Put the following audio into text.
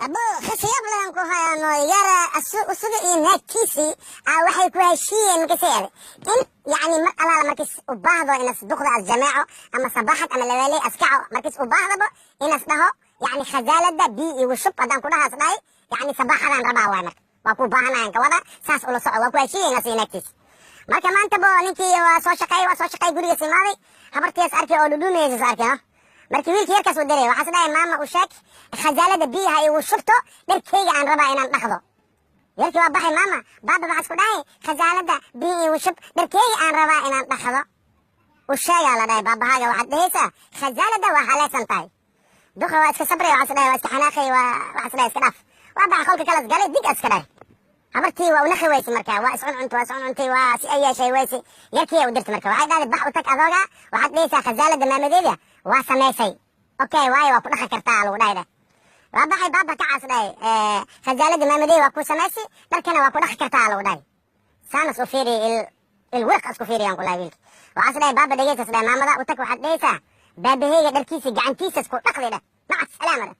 abo khasiyab lan ku hayano yara asuga iyo naagtiisi waxay ku heshiiyeen markay in yani mar alaala markis u baahdo in asduqda al-jamaaco ama sabaxad ama lawaalay askaco markis u baahdaba in asdaho yani khazaalada bi iyo shub adan ku dhahaasday yani sabaxadan rabaa waa marka waa ku baahanayaan kawada saas ula socdo waa ku heshiiyeen asii naagtiisi marka maanta bo ninkii waa soo shaqay guriga simaaday habartiis arkay oo dhudhumeeyay arkay markii wiilkii yarkaas u diray waxaa sidoo maama u sheeg khazaalada biyaha igu shubto dharkayga aan rabaa inaan dhaqdo yarkii waa baxay maama baaba waxaa isku dhahay khazaalada biya igu shub dharkayga aan rabaa inaan dhaqdo u sheegaa la dhahay baabahaaga waxaad dhahaysaa khazaalada waa halaysan tahay duqa waa iska sabray waxaa sidhahay waa iska xanaaqay waxaa sidhahay iska dhaaf waa baxa qolka kalas galay dig iska dhahay habartii waa unaqi weyse marka waa iscuncuntay waa si ay yeeshay weyse yarkii u dirtay marka waxay dhahday bax u tag adooga waxaad dhahaysaa khazaalada maamadeeda waa samaysay okay waayo waa ku dhaqan kartaa lagu dhahay waa baxay baaba ka caas dhahay khazaalada maamadeeda waa ku samaysay dharkana waa ku dhaqan kartaa lagu dhahay saanas u fiiri ilwirq isku fiiriyaan ku dhahay wiilki waxaas dhahay baaba dhegeysaas dhahay maamada u tag waxaad dhahaysaa baabaheyga dharkiisa gacantiisas ku dhaqday dhah maca salaamada